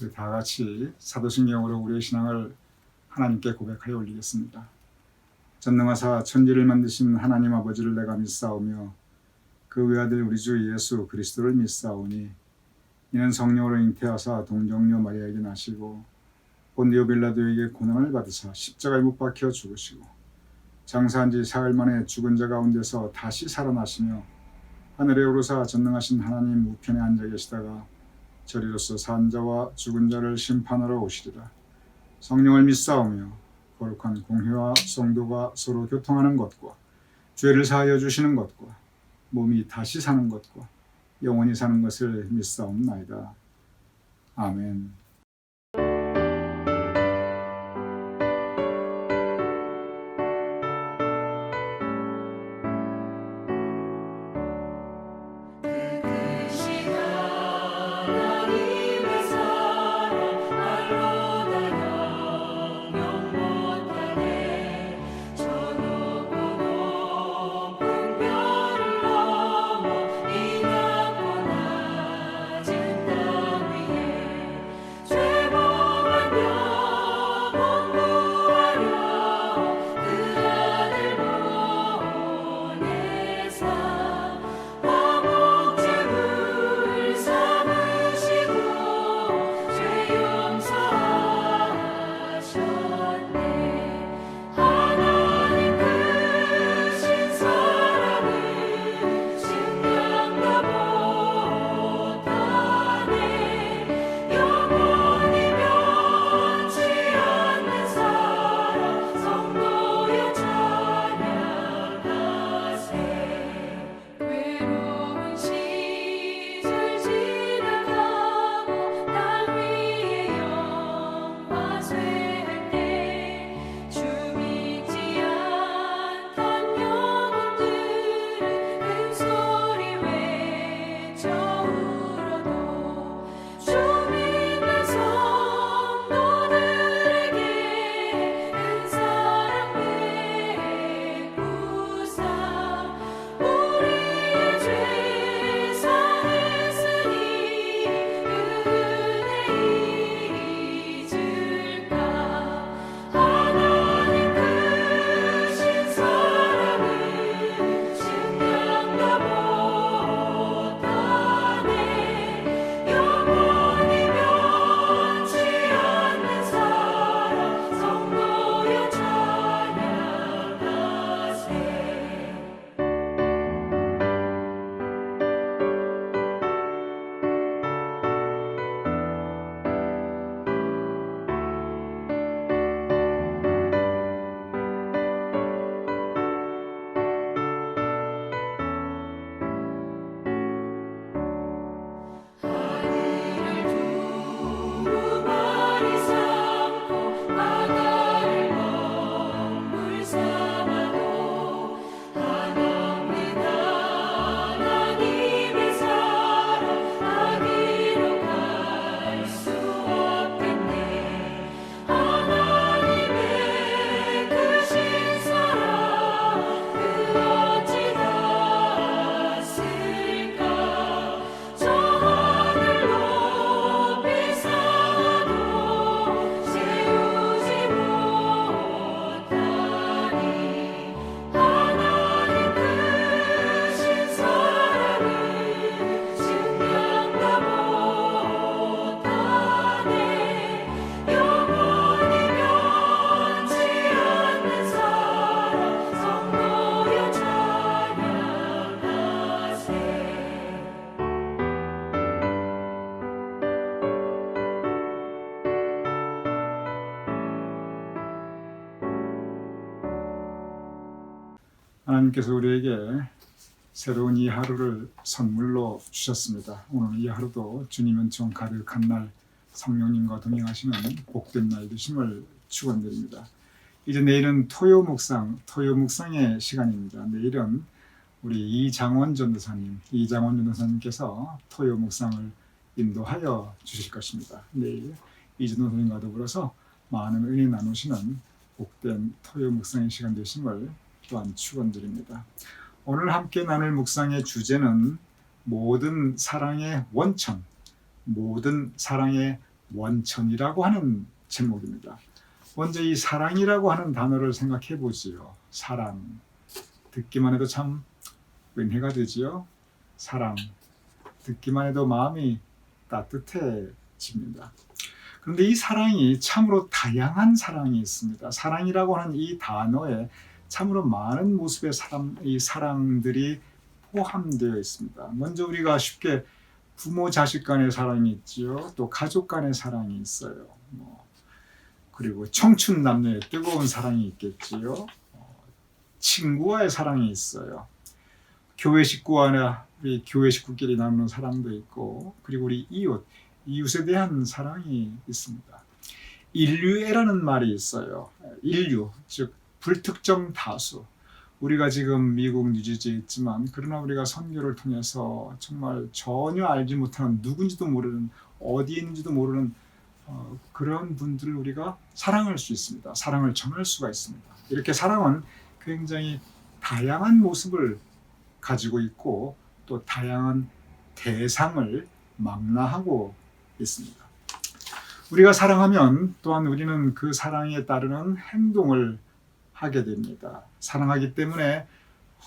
우리 다 같이 사도신경으로 우리의 신앙을 하나님께 고백하여 올리겠습니다. 전능하사 천지를 만드신 하나님 아버지를 내가 믿사오며 그 외아들 우리 주 예수 그리스도를 믿사오니 이는 성령으로 잉태하사 동정녀 마리아에게 나시고 본디오 빌라도에게 고난을 받으사 십자가에 못 박혀 죽으시고 장사한 지 사흘 만에 죽은 자 가운데서 다시 살아나시며 하늘에 오르사 전능하신 하나님 우편에 앉아 계시다가 저리로서 산 자와 죽은 자를 심판하러 오시리라. 성령을 믿사오며 거룩한 공회와 성도가 서로 교통하는 것과 죄를 사하여 주시는 것과 몸이 다시 사는 것과 영원히 사는 것을 믿사옵나이다. 아멘. 하나님께서 우리에게 새로운 이 하루를 선물로 주셨습니다. 오늘 이 하루도 주님 은총 가득한 날, 성령님과 동행하시는 복된 날 되심을 축원드립니다. 이제 내일은 토요 묵상의 시간입니다. 내일은 우리 이장원 전도사님께서 토요 묵상을 인도하여 주실 것입니다. 내일 이준호 선생님과 더불어서 많은 은혜 나누시는 복된 토요 묵상의 시간 되심을 또한 축원드립니다. 오늘 함께 나눌 묵상의 주제는 모든 사랑의 원천, 모든 사랑의 원천이라고 하는 제목입니다. 먼저 이 사랑이라고 하는 단어를 생각해 보지요. 사랑. 듣기만 해도 참 은혜가 되지요. 사랑. 듣기만 해도 마음이 따뜻해집니다. 그런데 이 사랑이 참으로 다양한 사랑이 있습니다. 사랑이라고 하는 이 단어에 참으로 많은 모습의 이 사랑들이 포함되어 있습니다. 먼저 우리가 쉽게 부모 자식 간의 사랑이 있지요. 또 가족 간의 사랑이 있어요. 그리고 청춘 남녀의 뜨거운 사랑이 있겠지요. 친구와의 사랑이 있어요. 교회 식구와 우리 교회 식구끼리 나누는 사랑도 있고, 그리고 우리 이웃에 대한 사랑이 있습니다. 인류애라는 말이 있어요. 인류, 즉 불특정 다수. 우리가 지금 미국 뉴저지에 있지만, 그러나 우리가 선교를 통해서 정말 전혀 알지 못하는, 누군지도 모르는, 어디에 있는지도 모르는 그런 분들을 우리가 사랑할 수 있습니다. 사랑을 전할 수가 있습니다. 이렇게 사랑은 굉장히 다양한 모습을 가지고 있고, 또 다양한 대상을 망라하고 있습니다. 우리가 사랑하면 또한 우리는 그 사랑에 따르는 행동을 하게 됩니다. 사랑하기 때문에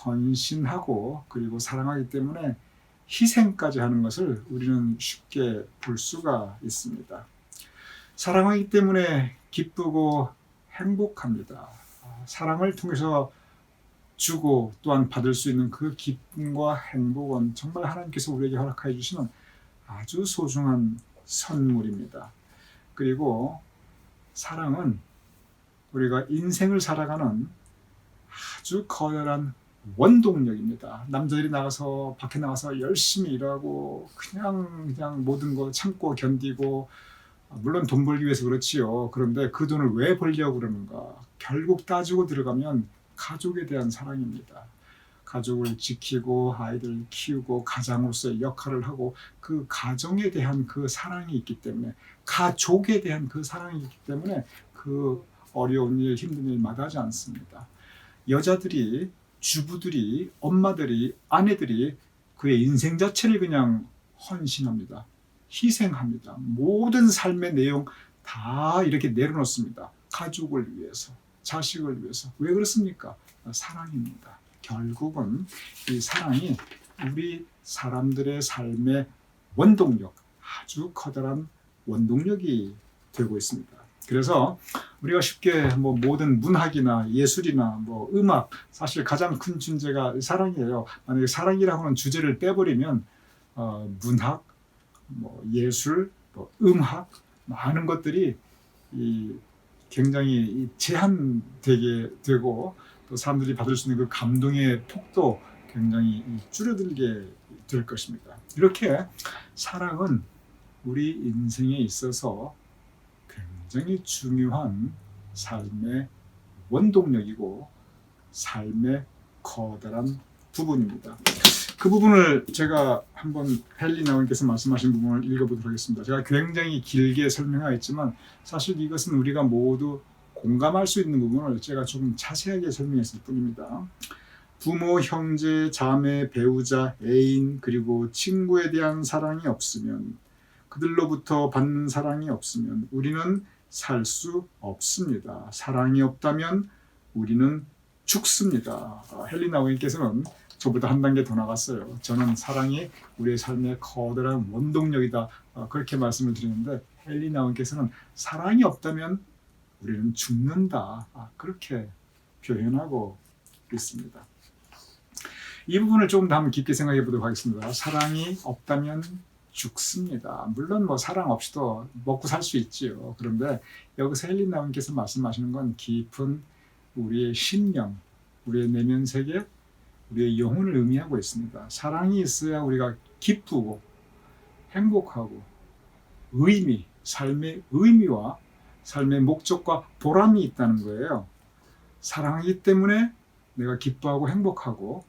헌신하고, 그리고 사랑하기 때문에 희생까지 하는 것을 우리는 쉽게 볼 수가 있습니다. 사랑하기 때문에 기쁘고 행복합니다. 사랑을 통해서 주고 또한 받을 수 있는 그 기쁨과 행복은 정말 하나님께서 우리에게 허락하여 주시는 아주 소중한 선물입니다. 그리고 사랑은 우리가 인생을 살아가는 아주 커다란 원동력입니다. 남자들이 밖에 나가서 열심히 일하고 그냥 모든 거 참고 견디고, 물론 돈 벌기 위해서 그렇지요. 그런데 그 돈을 왜 벌려고 그러는가? 결국 따지고 들어가면 가족에 대한 사랑입니다. 가족을 지키고 아이들 키우고 가장으로서의 역할을 하고, 그 가정에 대한 그 사랑이 있기 때문에, 가족에 대한 그 사랑이 있기 때문에 그 어려운 일, 힘든 일 마다하지 않습니다. 여자들이, 주부들이, 엄마들이, 아내들이 그의 인생 자체를 그냥 헌신합니다. 희생합니다. 모든 삶의 내용 다 이렇게 내려놓습니다. 가족을 위해서, 자식을 위해서. 왜 그렇습니까? 사랑입니다. 결국은 이 사랑이 우리 사람들의 삶의 원동력, 아주 커다란 원동력이 되고 있습니다. 그래서 우리가 쉽게 모든 문학이나 예술이나 음악, 사실 가장 큰 존재가 사랑이에요. 만약에 사랑이라고 하는 주제를 빼버리면 문학, 예술, 음악, 많은 것들이 굉장히 제한되게 되고, 또 사람들이 받을 수 있는 그 감동의 폭도 굉장히 줄어들게 될 것입니다. 이렇게 사랑은 우리 인생에 있어서 굉장히 중요한 삶의 원동력이고 삶의 커다란 부분입니다. 그 부분을 제가 한번 헨리 나우님께서 말씀하신 부분을 읽어보도록 하겠습니다. 제가 굉장히 길게 설명하였지만 사실 이것은 우리가 모두 공감할 수 있는 부분을 제가 조금 자세하게 설명했을 뿐입니다. 부모, 형제, 자매, 배우자, 애인, 그리고 친구에 대한 사랑이 없으면, 그들로부터 받는 사랑이 없으면 우리는 살 수 없습니다. 사랑이 없다면 우리는 죽습니다. 헨리 나우님께서는 저보다 한 단계 더 나갔어요. 저는 사랑이 우리의 삶의 커다란 원동력이다, 그렇게 말씀을 드리는데, 헨리 나우님께서는 사랑이 없다면 우리는 죽는다, 그렇게 표현하고 있습니다. 이 부분을 조금 더 한번 깊게 생각해 보도록 하겠습니다. 사랑이 없다면 죽습니다. 물론 사랑 없이도 먹고 살 수 있지요. 그런데 여기서 헨리 나우님께서 말씀하시는 건 깊은 우리의 심령, 우리의 내면 세계, 우리의 영혼을 의미하고 있습니다. 사랑이 있어야 우리가 기쁘고 행복하고 삶의 의미와 삶의 목적과 보람이 있다는 거예요. 사랑하기 때문에 내가 기뻐하고 행복하고,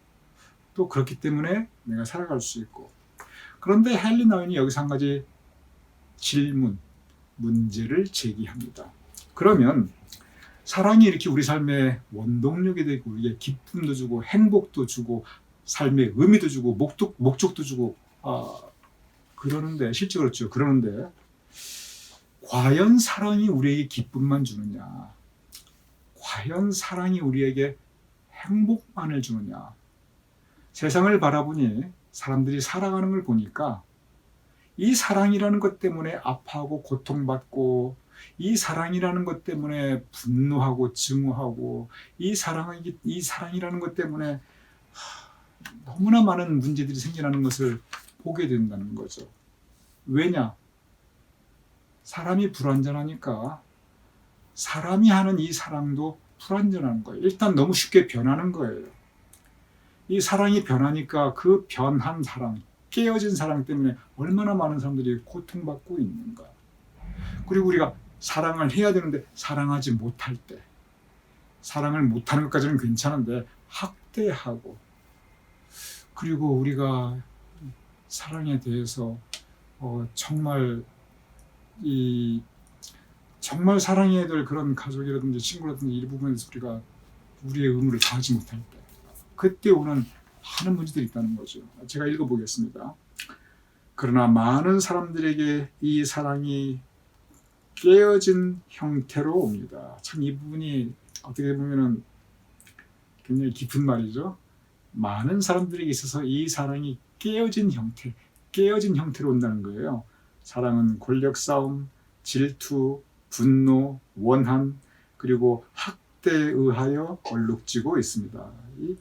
또 그렇기 때문에 내가 살아갈 수 있고. 그런데 헨리 나우인이 여기서 한 가지 문제를 제기합니다. 그러면 사랑이 이렇게 우리 삶의 원동력이 되고 우리에게 기쁨도 주고 행복도 주고 삶의 의미도 주고 목적도 주고 그러는데, 실제 그렇죠. 그러는데 과연 사랑이 우리에게 기쁨만 주느냐? 과연 사랑이 우리에게 행복만을 주느냐? 세상을 바라보니 사람들이 살아가는 걸 보니까 이 사랑이라는 것 때문에 아파하고 고통받고, 이 사랑이라는 것 때문에 분노하고 증오하고, 이 사랑이라는 것 때문에 너무나 많은 문제들이 생겨나는 것을 보게 된다는 거죠. 왜냐? 사람이 불완전하니까 사람이 하는 이 사랑도 불완전한 거예요. 일단 너무 쉽게 변하는 거예요. 이 사랑이 변하니까 그 변한 사랑, 깨어진 사랑 때문에 얼마나 많은 사람들이 고통받고 있는가. 그리고 우리가 사랑을 해야 되는데 사랑하지 못할 때, 사랑을 못하는 것까지는 괜찮은데 학대하고, 그리고 우리가 사랑에 대해서 정말 사랑해야 될 그런 가족이라든지 친구라든지 이 부분에서 우리가 우리의 의무를 다하지 못할 때, 그때 오는 많은 문제들이 있다는 거죠. 제가 읽어보겠습니다. 그러나 많은 사람들에게 이 사랑이 깨어진 형태로 옵니다. 참 이 부분이 어떻게 보면은 굉장히 깊은 말이죠. 많은 사람들에게 있어서 이 사랑이 깨어진 형태로 온다는 거예요. 사랑은 권력 싸움, 질투, 분노, 원한, 그리고 학대에 의하여 얼룩지고 있습니다. 이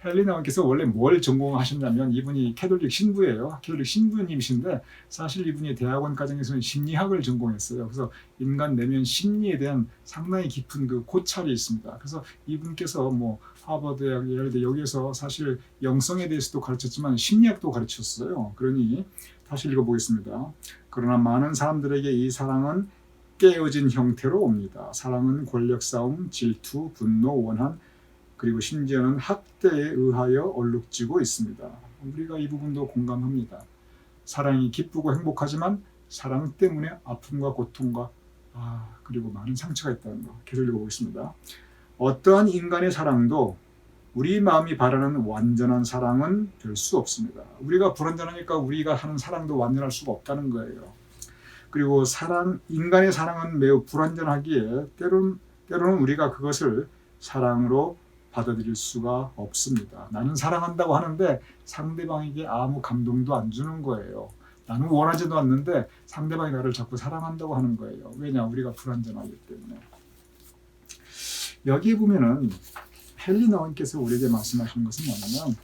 헨리 나운께서 원래 뭘 전공하셨냐면, 이분이 캐톨릭 신부예요. 캐톨릭 신부님이신데 사실 이분이 대학원 과정에서는 심리학을 전공했어요. 그래서 인간 내면 심리에 대한 상당히 깊은 그 고찰이 있습니다. 그래서 이분께서 하버드 대학, 예일대 여기에서 사실 영성에 대해서도 가르쳤지만 심리학도 가르쳤어요. 그러니 다시 읽어보겠습니다. 그러나 많은 사람들에게 이 사랑은 깨어진 형태로 옵니다. 사랑은 권력 싸움, 질투, 분노, 원한, 그리고 심지어는 학대에 의하여 얼룩지고 있습니다. 우리가 이 부분도 공감합니다. 사랑이 기쁘고 행복하지만 사랑 때문에 아픔과 고통과 그리고 많은 상처가 있다는 거. 계속 읽어보겠습니다. 어떠한 인간의 사랑도 우리 마음이 바라는 완전한 사랑은 될 수 없습니다. 우리가 불완전하니까 우리가 하는 사랑도 완전할 수가 없다는 거예요. 그리고 인간의 사랑은 매우 불완전하기에 때로는 우리가 그것을 사랑으로 받아들일 수가 없습니다. 나는 사랑한다고 하는데 상대방에게 아무 감동도 안 주는 거예요. 나는 원하지도 않는데 상대방이 나를 자꾸 사랑한다고 하는 거예요. 왜냐? 우리가 불완전하기 때문에. 여기 보면은 헨리 나운께서 우리에게 말씀하신 것은 뭐냐면,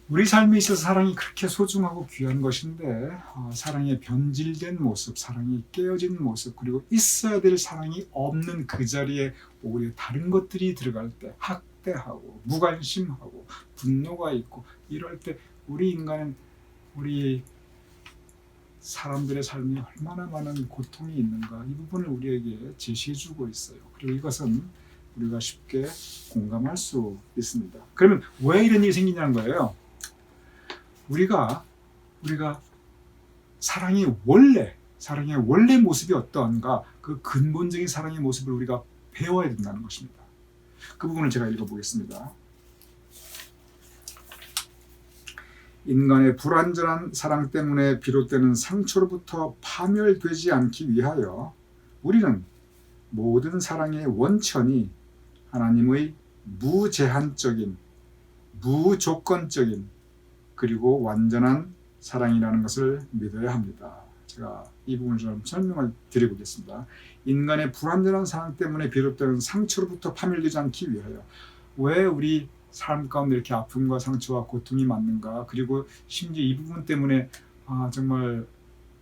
우리 삶에 있어서 사랑이 그렇게 소중하고 귀한 것인데 사랑의 변질된 모습, 사랑이 깨어진 모습, 그리고 있어야 될 사랑이 없는 그 자리에 오히려 다른 것들이 들어갈 때 학대하고 무관심하고 분노가 있고, 이럴 때 우리 인간은, 우리 사람들의 삶이 얼마나 많은 고통이 있는가, 이 부분을 우리에게 제시해주고 있어요. 그리고 이것은 우리가 쉽게 공감할 수 있습니다. 그러면 왜 이런 일이 생기냐는 거예요. 우리가 사랑의 원래 모습이 어떠한가, 그 근본적인 사랑의 모습을 우리가 배워야 된다는 것입니다. 그 부분을 제가 읽어보겠습니다. 인간의 불완전한 사랑 때문에 비롯되는 상처로부터 파멸되지 않기 위하여 우리는 모든 사랑의 원천이 하나님의 무제한적인, 무조건적인, 그리고 완전한 사랑이라는 것을 믿어야 합니다. 제가 이 부분을 좀 설명을 드려보겠습니다. 인간의 불완전한 사랑 때문에 비롯되는 상처로부터 파멸되지 않기 위하여, 왜 우리 삶 가운데 이렇게 아픔과 상처와 고통이 많는가, 그리고 심지어 이 부분 때문에 정말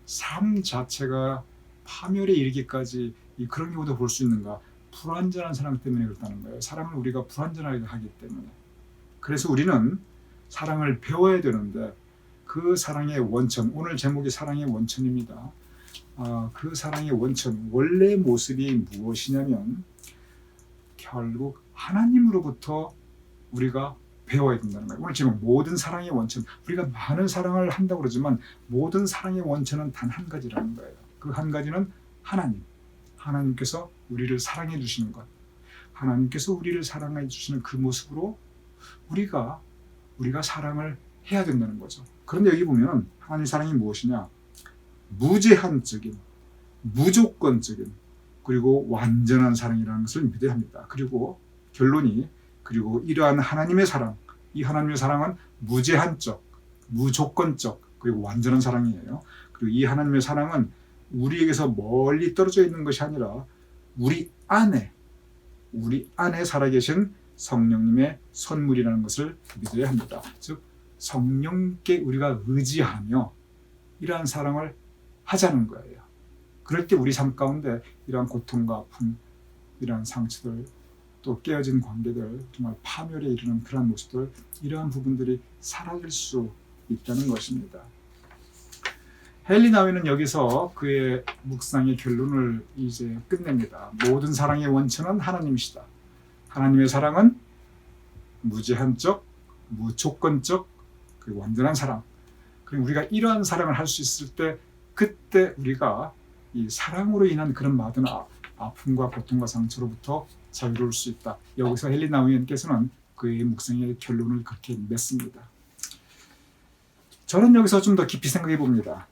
삶 자체가 파멸에 이르기까지 그런 경우도 볼 수 있는가. 불완전한 사랑 때문에 그렇다는 거예요. 사랑을 우리가 불완전하게 하기 때문에. 그래서 우리는 사랑을 배워야 되는데, 그 사랑의 원천, 오늘 제목이 사랑의 원천입니다. 그 사랑의 원천, 원래 모습이 무엇이냐면 결국 하나님으로부터 우리가 배워야 된다는 거예요. 오늘 제목 모든 사랑의 원천, 우리가 많은 사랑을 한다고 그러지만 모든 사랑의 원천은 단 한 가지라는 거예요. 그 한 가지는 하나님께서 우리를 사랑해 주시는 것, 하나님께서 우리를 사랑해 주시는 그 모습으로 우리가 사랑을 해야 된다는 거죠. 그런데 여기 보면 하나님 사랑이 무엇이냐? 무제한적인, 무조건적인 그리고 완전한 사랑이라는 것을 믿어야 합니다. 그리고 결론이 그리고 이러한 하나님의 사랑, 이 하나님의 사랑은 무제한적, 무조건적 그리고 완전한 사랑이에요. 그리고 이 하나님의 사랑은 우리에게서 멀리 떨어져 있는 것이 아니라 우리 안에 살아계신 성령님의 선물이라는 것을 믿어야 합니다. 즉 성령께 우리가 의지하며 이러한 사랑을 하자는 거예요. 그럴 때 우리 삶 가운데 이러한 고통과 아픔, 이러한 상처들, 또 깨어진 관계들, 정말 파멸에 이르는 그러한 모습들, 이러한 부분들이 사라질 수 있다는 것입니다. 헨리 나우이는 여기서 그의 묵상의 결론을 이제 끝냅니다. 모든 사랑의 원천은 하나님이시다. 하나님의 사랑은 무제한적, 무조건적, 그리고 완전한 사랑. 그리고 우리가 이러한 사랑을 할 수 있을 때 그때 우리가 이 사랑으로 인한 그런 많은 아픔과 고통과 상처로부터 자유로울 수 있다. 여기서 헨리 나우이께서는 그의 묵상의 결론을 그렇게 맺습니다. 저는 여기서 좀 더 깊이 생각해 봅니다.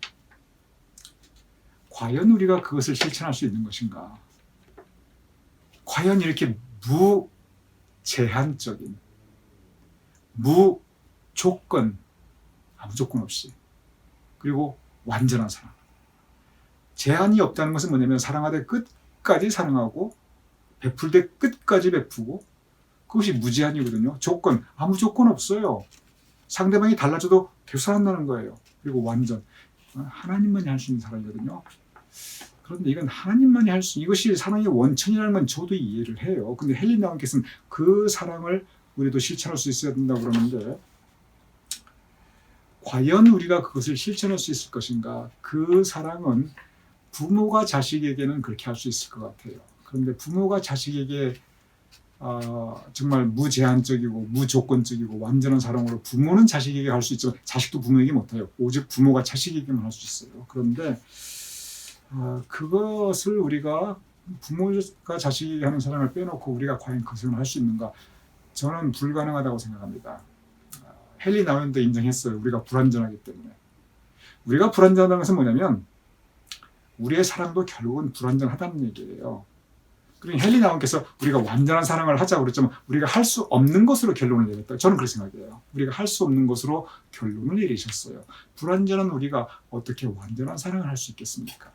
과연 우리가 그것을 실천할 수 있는 것인가? 과연 이렇게 무제한적인, 무조건, 아무 조건 없이, 그리고 완전한 사랑. 제한이 없다는 것은 뭐냐면 사랑하되 끝까지 사랑하고 베풀 때 끝까지 베푸고, 그것이 무제한이거든요. 조건, 아무 조건 없어요. 상대방이 달라져도 계속 사랑한다는 거예요. 그리고 완전, 하나님만이 할 수 있는 사랑이거든요. 그런데 이건 하나님만이 할 수, 이것이 사랑의 원천이라는 건 저도 이해를 해요. 근데 헨리 나우이께서는 그 사랑을 우리도 실천할 수 있어야 된다고 그러는데, 과연 우리가 그것을 실천할 수 있을 것인가? 그 사랑은 부모가 자식에게는 그렇게 할 수 있을 것 같아요. 그런데 부모가 자식에게 정말 무제한적이고 무조건적이고 완전한 사랑으로 부모는 자식에게 할 수 있지만 자식도 부모에게 못해요. 오직 부모가 자식에게만 할 수 있어요. 그런데 그것을 우리가 부모가 자식에게 하는 사랑을 빼놓고 우리가 과연 그것을 할 수 있는가? 저는 불가능하다고 생각합니다. 헨리 나우이도 인정했어요. 우리가 불완전하기 때문에. 우리가 불완전하다는 것은 뭐냐면 우리의 사랑도 결국은 불완전하다는 얘기예요. 그리고 헨리 나우이께서 우리가 완전한 사랑을 하자고 그랬지만 우리가 할 수 없는 것으로 결론을 내렸다. 저는 그렇게 생각해요. 우리가 할 수 없는 것으로 결론을 내리셨어요. 불완전한 우리가 어떻게 완전한 사랑을 할 수 있겠습니까?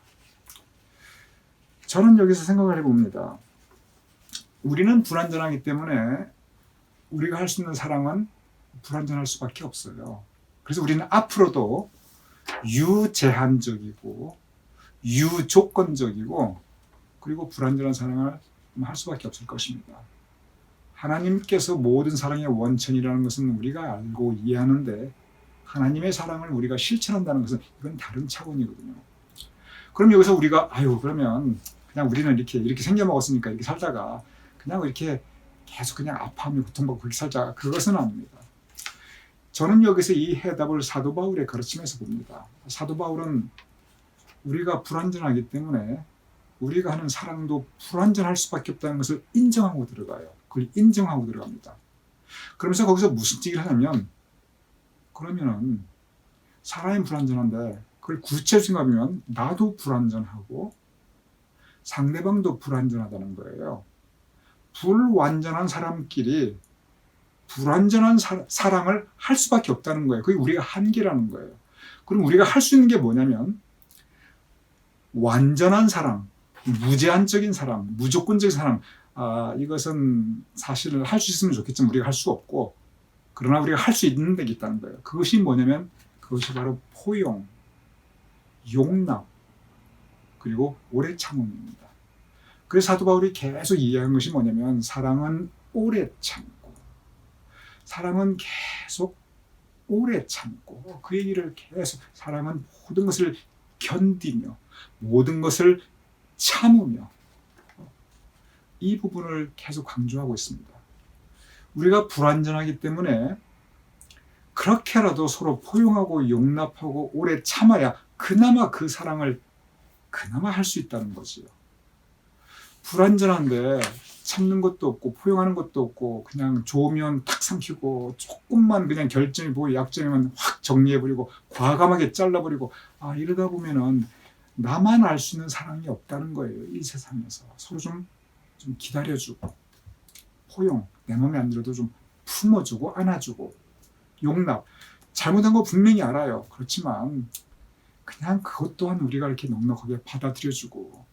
저는 여기서 생각을 해봅니다. 우리는 불완전하기 때문에 우리가 할 수 있는 사랑은 불완전할 수밖에 없어요. 그래서 우리는 앞으로도 유제한적이고 유조건적이고 그리고 불완전한 사랑을 할 수밖에 없을 것입니다. 하나님께서 모든 사랑의 원천이라는 것은 우리가 알고 이해하는데 하나님의 사랑을 우리가 실천한다는 것은 이건 다른 차원이거든요. 그럼 여기서 우리가 그러면 그냥 우리는 이렇게 생겨 먹었으니까 이렇게 살다가 그냥 이렇게 계속 그냥 아파하며 고통받고 그렇게 살자. 그것은 아닙니다. 저는 여기서 이 해답을 사도 바울의 가르침에서 봅니다. 사도 바울은 우리가 불완전하기 때문에 우리가 하는 사랑도 불완전할 수밖에 없다는 것을 인정하고 들어가요. 그걸 인정하고 들어갑니다. 그러면서 거기서 무슨 얘기를 하냐면 그러면은 사람이 불완전한데 그걸 구체적으로 생각하면 나도 불완전하고 상대방도 불완전하다는 거예요. 불완전한 사람끼리 불완전한 사랑을 할 수밖에 없다는 거예요. 그게 우리가 한계라는 거예요. 그럼 우리가 할 수 있는 게 뭐냐면 완전한 사랑, 무제한적인 사랑, 무조건적인 사랑, 이것은 사실은 할 수 있으면 좋겠지만 우리가 할 수 없고 그러나 우리가 할 수 있는 데 있다는 거예요. 그것이 뭐냐면 그것이 바로 포용, 용납, 그리고 오래 참음입니다. 그래서 사도 바울이 계속 이해한 것이 뭐냐면 사랑은 오래 참고 사랑은 계속 오래 참고 그 얘기를 계속 사랑은 모든 것을 견디며 모든 것을 참으며 이 부분을 계속 강조하고 있습니다. 우리가 불완전하기 때문에 그렇게라도 서로 포용하고 용납하고 오래 참아야 그나마 그 사랑을 그나마 할 수 있다는 거지요. 불완전한데 참는 것도 없고 포용하는 것도 없고 그냥 좋으면 탁 삼키고 조금만 그냥 결점이 보고 약점이면 확 정리해버리고 과감하게 잘라버리고 이러다 보면은 나만 알 수 있는 사랑이 없다는 거예요. 이 세상에서 서로 좀 기다려주고 포용, 내 맘에 안 들어도 좀 품어주고 안아주고 용납. 잘못한 거 분명히 알아요. 그렇지만 그냥 그것 또한 우리가 이렇게 넉넉하게 받아들여주고,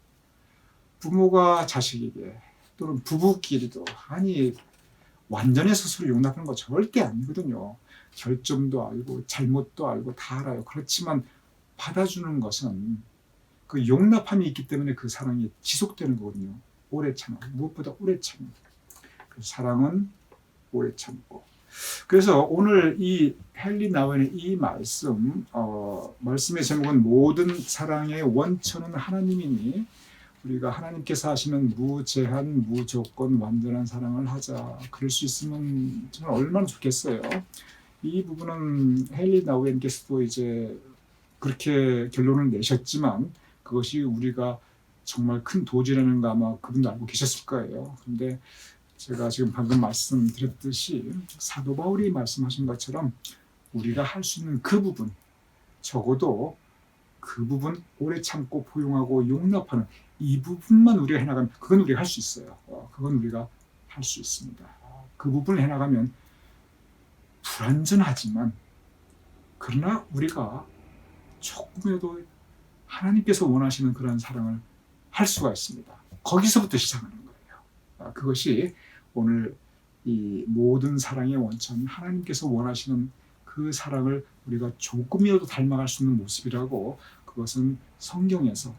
부모가 자식에게 또는 부부끼리도 아니 완전히 스스로 용납하는 거 절대 아니거든요. 결점도 알고 잘못도 알고 다 알아요. 그렇지만 받아주는 것은 그 용납함이 있기 때문에 그 사랑이 지속되는 거거든요. 오래 참아. 무엇보다 오래 참아. 그 사랑은 오래 참고. 그래서 오늘 이 헨리 나우엔의 이 말씀의 제목은 모든 사랑의 원천은 하나님이니 우리가 하나님께서 하시는 무제한 무조건 완전한 사랑을 하자. 그럴 수 있으면 정말 얼마나 좋겠어요. 이 부분은 헨리 나우엔께서도 이제 그렇게 결론을 내셨지만 그것이 우리가 정말 큰 도지라는 거 아마 그분도 알고 계셨을 거예요. 그런데 제가 지금 방금 말씀드렸듯이 사도 바울이 말씀하신 것처럼 우리가 할 수 있는 그 부분, 적어도 그 부분 오래 참고 포용하고 용납하는 이 부분만 우리가 해나가면 그건 우리가 할 수 있어요. 그건 우리가 할 수 있습니다. 그 부분을 해나가면 불완전하지만 그러나 우리가 조금이라도 하나님께서 원하시는 그런 사랑을 할 수가 있습니다. 거기서부터 시작하는 거예요. 그것이 오늘 이 모든 사랑의 원천, 하나님께서 원하시는 그 사랑을 우리가 조금이라도 닮아갈 수 있는 모습이라고 그것은 성경에서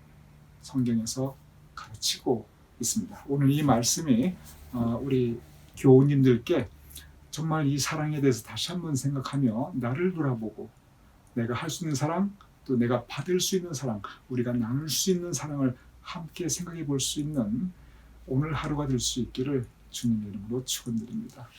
가르치고 있습니다. 오늘 이 말씀이 우리 교우님들께 정말 이 사랑에 대해서 다시 한번 생각하며 나를 돌아보고 내가 할 수 있는 사랑, 또 내가 받을 수 있는 사랑, 우리가 나눌 수 있는 사랑을 함께 생각해 볼 수 있는 오늘 하루가 될 수 있기를 주님의 이름으로 축원드립니다.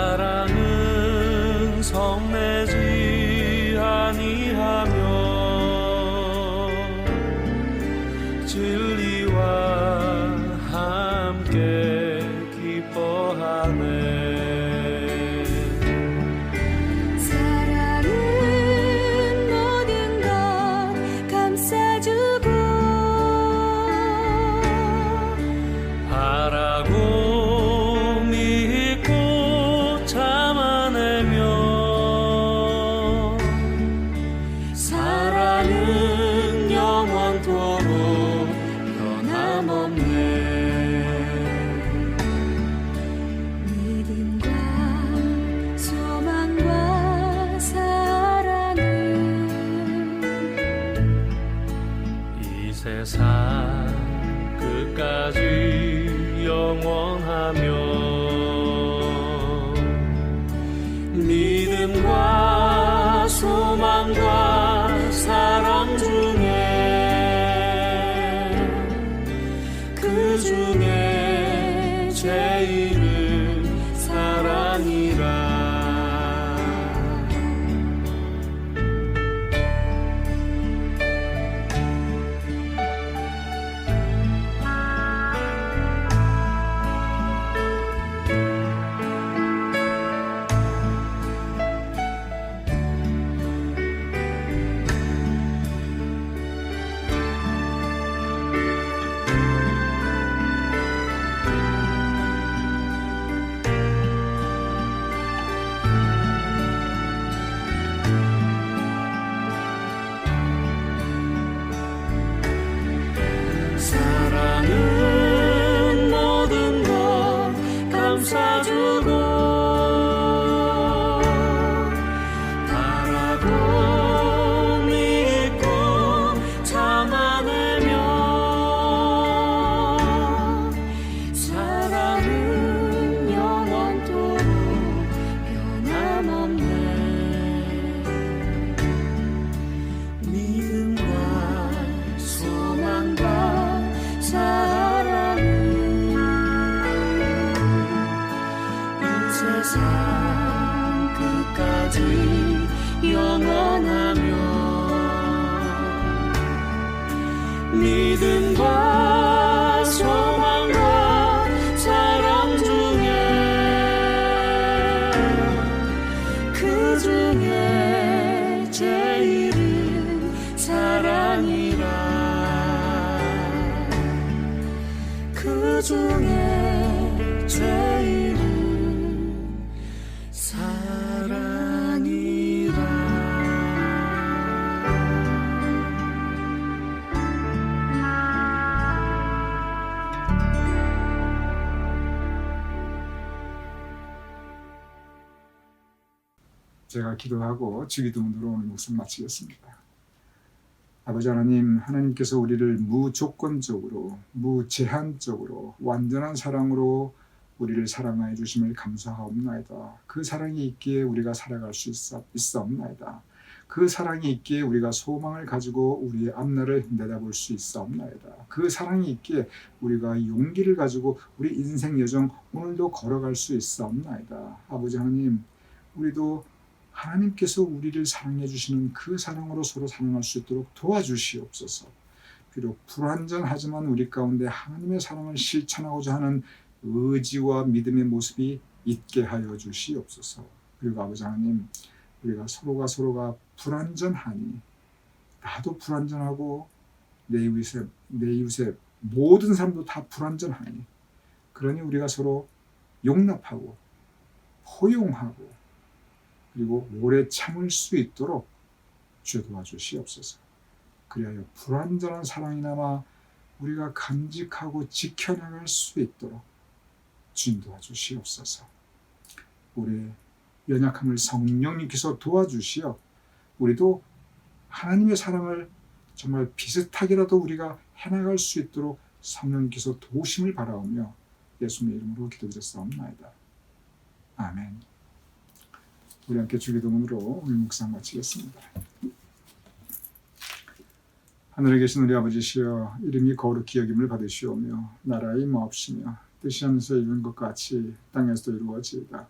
사랑은 성내지 아니하며 진리와 함께 기뻐하네. 세상 끝까지 영원하며 믿음과 소망과 사랑 중에 그 중에 제일은 사랑이라. 그 중에 제일은 사랑이라. 제가 기도하고 주기도문으로 오늘 목숨 마치겠습니다. 아버지 하나님, 하나님께서 우리를 무조건적으로, 무제한적으로, 완전한 사랑으로 우리를 사랑하여 주심을 감사하옵나이다. 그 사랑이 있기에 우리가 살아갈 수 있사옵나이다. 그 사랑이 있기에 우리가 소망을 가지고 우리의 앞날을 내다볼 수 있사옵나이다. 그 사랑이 있기에 우리가 용기를 가지고 우리 인생 여정 오늘도 걸어갈 수 있사옵나이다. 아버지 하나님, 우리도 하나님께서 우리를 사랑해 주시는 그 사랑으로 서로 사랑할 수 있도록 도와주시옵소서. 비록 불완전하지만 우리 가운데 하나님의 사랑을 실천하고자 하는 의지와 믿음의 모습이 있게 하여 주시옵소서. 그리고 아버지 하나님, 우리가 서로가 불완전하니, 나도 불완전하고 내 이웃의 모든 사람도 다 불완전하니, 그러니 우리가 서로 용납하고 포용하고 그리고 오래 참을 수 있도록 주여 도와주시옵소서. 그리하여 불완전한 사랑이나마 우리가 간직하고 지켜나갈 수 있도록 주님 도와주시옵소서. 우리의 연약함을 성령님께서 도와주시어 우리도 하나님의 사랑을 정말 비슷하게라도 우리가 해나갈 수 있도록 성령님께서 도우심을 바라오며 예수님의 이름으로 기도드렸사옵나이다. 아멘. 우리 함께 주기도문으로 오늘 묵상 마치겠습니다. 하늘에 계신 우리 아버지시여, 이름이 거룩히 여김을 받으시오며 나라의 임하옵시며 뜻이 하늘에서 이룬 것 같이 땅에서도 이루어지이다.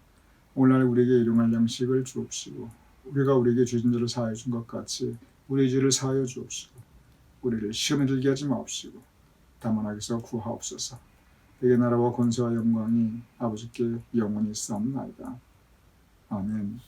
오늘날 우리에게 일용할 양식을 주옵시고 우리가 우리에게 죄진 죄를 사하여 준 것 같이 우리의 죄를 사하여 주옵시고 우리를 시험에 들게 하지 마옵시고 다만 악에서 구하옵소서. 내게 나라와 권세와 영광이 아버지께 영원히 있사옵나이다. 아멘.